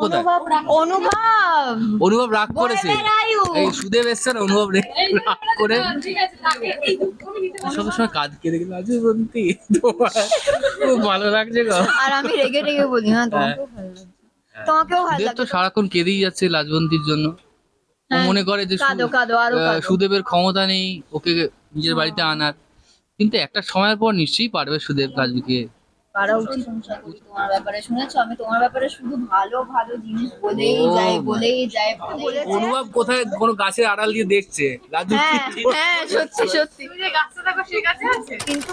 কোথায়? অনুভব রাগ করেছে। এই সুদেব এসছে না, অনুভব রাগ করে সবসময় কাজ কেটে গেল। আজ বলতি খুব ভালো লাগছে গো। আর আমি রেগে রেগে বলি, হ্যাঁ তোমাকেও ভালো সুদেব লাগে। তো সারাক্ষণ কেঁদেই যাচ্ছে লাজবন্তীর জন্য। ও হ্যাঁ, মনে করে যে কাঁদো কাঁদো আরো কাঁদো। সুদেবের ক্ষমতা নেই ওকে নিজের বাড়িতে আনার, কিন্তু একটা সময়ের পর নিশ্চয়ই পারবে সুদেব কাজকে। পারা উচিত। প্রশংসা করি তোমার ব্যাপারে, শুনেছো আমি তোমার ব্যাপারে শুধু ভালো ভালো জিনিস বলেই ও যাই my বলেই যাই বলেই যাই। অনুভব কোথায় কোনো গাছের আড়াল দিয়ে দেখছে রাজু। হ্যাঁ হ্যাঁ সত্যি সত্যি। তুমি যে গাছটা দেখো সে গাছে আছে কিন্তু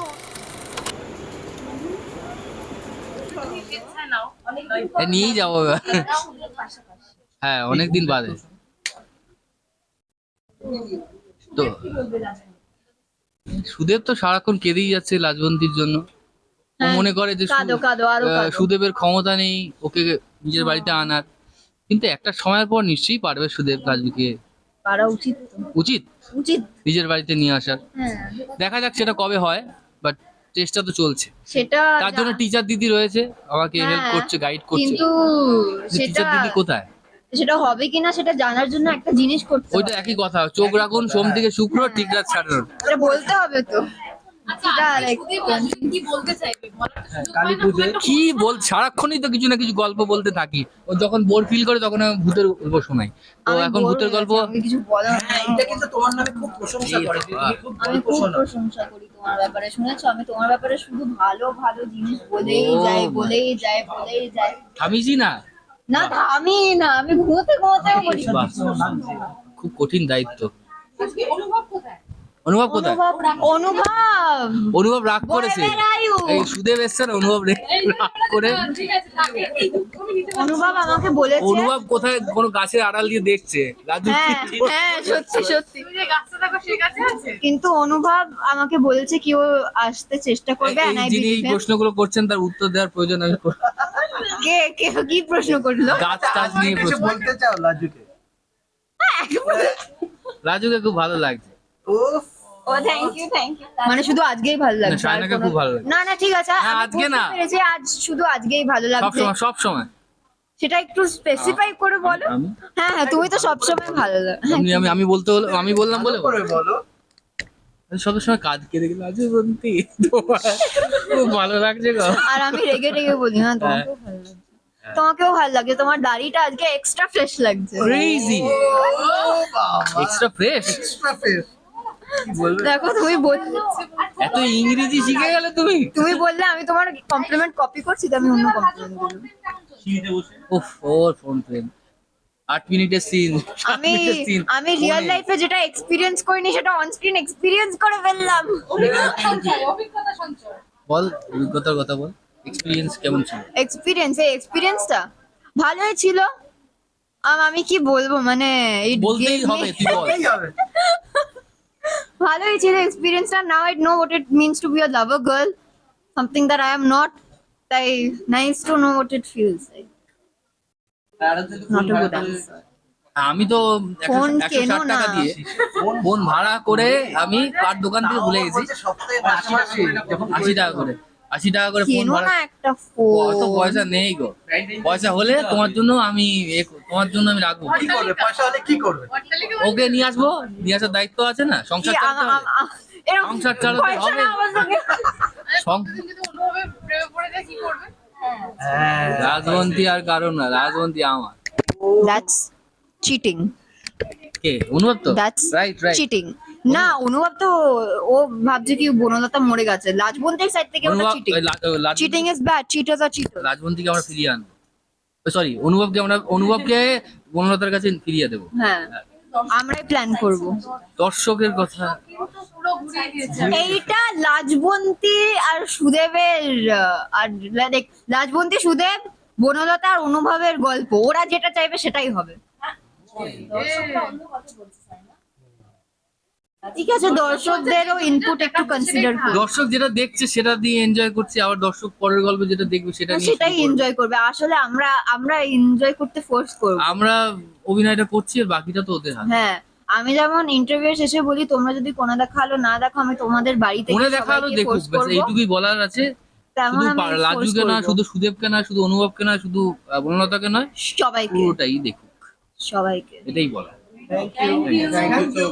ইচ্ছা নাও অনেক নিয়েই যাবো এবার। হ্যাঁ অনেকদিন বাদে তো। সুদেব তো সারাক্ষণ কেঁদেই যাচ্ছে লাজবন্তীর জন্য। ও মনে করে যে কাঁদো কাঁদো আরো কাঁদো। সুদেবের ক্ষমতা নেই ওকে নিজের বাড়িতে আনার, কিন্তু একটা সময়ের পর নিশ্চয়ই পারবে সুদেব কাজকে। পারা উচিত উচিত উচিত। নিজের বাড়িতে নিয়ে আসার। হ্যাঁ দেখা যাক সেটা কবে হয়, বাট চেষ্টা তো চলছে। সেটা তার জন্য টিচার দিদি রয়েছে, আমাকে হেল্প হ্যাঁ, করছে, গাইড করছে। কিন্তু সেটা টিচার দিদি কোথায়? সেটা হবে কিনা সেটা জানার জন্য একটা জিনিস করতে ওইটা হবে। একই কথা, চোখ রাখুন সোম থেকে শুক্র, ঠিক রাত 8:30। এটা বলতে হবে তো। আচ্ছা সুদীপ লাজুন কি বলতে চাইবে বলার তো সুযোগ পায় না, পুজোয় কি বল, সারাক্ষণই তো কিছু না কিছু গল্প বলতে থাকি। ও যখন বোর ফিল করে তখন আমি ভূতের গল্প শোনাই। তো আমি এখন bore ভূতের হয়ে গল্প গেছি, আমাকে কিছু বলো না। এটা কিন্তু তোমার নামে খুব প্রশংসা করে যে তুমি খুব আমি গল্প খুব শোনাও। প্রশংসা করি তোমার ব্যাপারে, শুনেছো আমি তোমার ব্যাপারে শুধু ভালো ভালো জিনিস বলেই ও যাই my বলেই যাই বলেই যাই। থামিজি না। না থামি না, আমি ঘুমোতে ঘুমোতেও বলি। বাহ, খুব কঠিন দায়িত্ব। আজকে অনুভব কোথায়? অনুভব কোথায়? অনুভব অনুভব রাগ করেছে। এই সুদেব এসছে না, অনুভব রাগ করে ঠিক আছে থাকে এই তো তুমি নিতে পারো। অনুভব আমাকে বলেছে। অনুভব কোথায় কোনো গাছের আড়াল দিয়ে দেখছে রাজু। হ্যাঁ হ্যাঁ সত্যি সত্যি। তুমি যে গাছটা দেখো সে গাছে আছে কিন্তু অনুভব আমাকে বলেছে কি ও আসতে চেষ্টা করবে, and I যিনি এই believe him. প্রশ্নগুলো করছেন তার উত্তর দেওয়ার প্রয়োজন আমি কে কে কি প্রশ্ন করলো? গাছ টাছ তুমি নিয়ে কিছু প্রশ্ন। বলতে চাও লাজুকে? রাজুকে খুব ভালো লাগছে। উফ, ও থ্যাংক ইউ মানে শুধু আজকেই ভালো না, লাগছে, আর শায়নাকে কোনো- খুব ভালো লাগছে। না না ঠিক আছে, না, আমি আজকে বুঝতে না। পেরেছি, আজ শুধু আজকেই ভালো সব লাগছে। সময় সব সময়। সেটা একটু স্পেসিফাই করে বলো। আমি- হ্যাঁ হ্যাঁ তুমি তো সবসময় ভালো লাগে। আমি বলতে হলো, আমি বললাম ভালো বলে করে বলো। সব সময় কাজ কেটে গেল। আজ বলতি খুব ভালো লাগছে গো। আর আমি রেগে রেগে বলি, হ্যাঁ তোমাকেও ভালো লাগছে। তোমাকেও ভালো লাগছে, তোমার দাড়িটা আজকে এক্সট্রা ফ্রেশ লাগছে। ক্রেজি, ও বাবা, এক্সট্রা ফ্রেশ। Extra face. কি বলবে? দেখো তুমি বললে, এত ইংরেজি শিখে গেলে তুমি। তুমি বললে আমি তোমার কমপ্লিমেন্ট কপি করছি, তো আমি অন্য কমপ্লিমেন্ট বলবো। উফ, ওর ফোন ফ্রেন্ড 8 মিনিটের সিন। আমি আমি রিয়েল লাইফে যেটা এক্সপিরিয়েন্স করিনি সেটা অন স্ক্রিন এক্সপিরিয়েন্স করে ফেললাম। অভিজ্ঞতা সঞ্চয় বল অভিজ্ঞতার কথা বল, এক্সপিরিয়েন্স কেমন ছিল? এক্সপিরিয়েন্সটা ভালোই ছিল। আমি কি বলবো, মানে it বলতেই gave me- হবে, তুই বল। এই হবে। ভালোই ছিল এক্সপিরিয়েন্সটা। Now I know what it means to be a lover girl, something that I am not. তাই nice to know what it feels like. Not a good answer. আমি তো ফোন 160 কেনো টাকা না। দিয়ে ফোন ভাড়া করে আমি কার দোকান থেকে ভুলে গেছি। বলছে সপ্তাহে মাসে মাসে যখন 80 টাকা করে, 80 টাকা করে ফোন কেনো ভাড়া। না একটা অত ফোন। পয়সা নেই গো, পয়সা হলে তোমার জন্য আমি তোমার জন্য আমি রাখবো। কি করবে? পয়সা হলে কি করবে? অট্টালিকা ওকে নিয়ে আসবো, নিয়ে আসার দায়িত্ব আছে না, সংসার চালাতে হবে। এরকম সংসার চালাতে পয়সা হবে। না আমার সঙ্গে। সং- তুমি যদি অনুভবে প্রেমে পড়ে যায় কি করবে? হ্যাঁ, রাজবন্তী আর কারণ না, রাজবন্তী আমার। That's cheating. কে? অনুভব তো? That's right right. চিটিং। না অনুভব তো ও ভাবছে কি বনলতা মরে গেছে, লাজবন্তীর সাইড থেকে ওটা অনুভব cheating. Lajwanti- cheating is bad, cheaters আর চিটার। রাজবন্তীকে আমরা ফিরিয়ে আনবো। সরি, অনুভবকে বনলতার কাছে ফিরিয়ে দেবো। হ্যাঁ আমরাই প্ল্যান করব। দর্শকের কথা। পুরো ঘুরিয়ে দিয়েছে এইটা লাজবন্তী আর সুদেবের আর লাজবন্তী সুদেব বনলতা আর অনুভবের গল্প, ওরা যেটা চাইবে সেটাই হবে। ঠিক আছে, দর্শকদেরও ইনপুট একটু কনসিডার করো। দর্শক যেটা দেখছে সেটা দিয়ে এনজয় করছে, আবার দর্শক পরের গল্প যেটা দেখবে সেটা নিয়ে সেটাই শুরু করবে। এনজয় করবে। আসলে আমরা এনজয় করতে ফোর্স করব। আমরা অভিনয়টা করছি আর বাকিটা তো ওদের হাতে। হ্যাঁ আমি যেমন ইন্টারভিউ শেষে বলি তোমরা যদি কোনো দেখালো না দেখো আমি তোমাদের বাড়িতে মনে গিয়ে দেখালো সবাইকে দেখুক, ফোর্স ব্যাস করব। এইটুকুই বলার আছে। তেমন শুধু আমি লাজুকে force না, করবো। শুধু সুদেবকে না, শুধু অনুভবকে না, শুধু বনলতাকে নয়, সবাইকে পুরোটাই দেখুক, সবাইকে এটাই বলা। Thank you.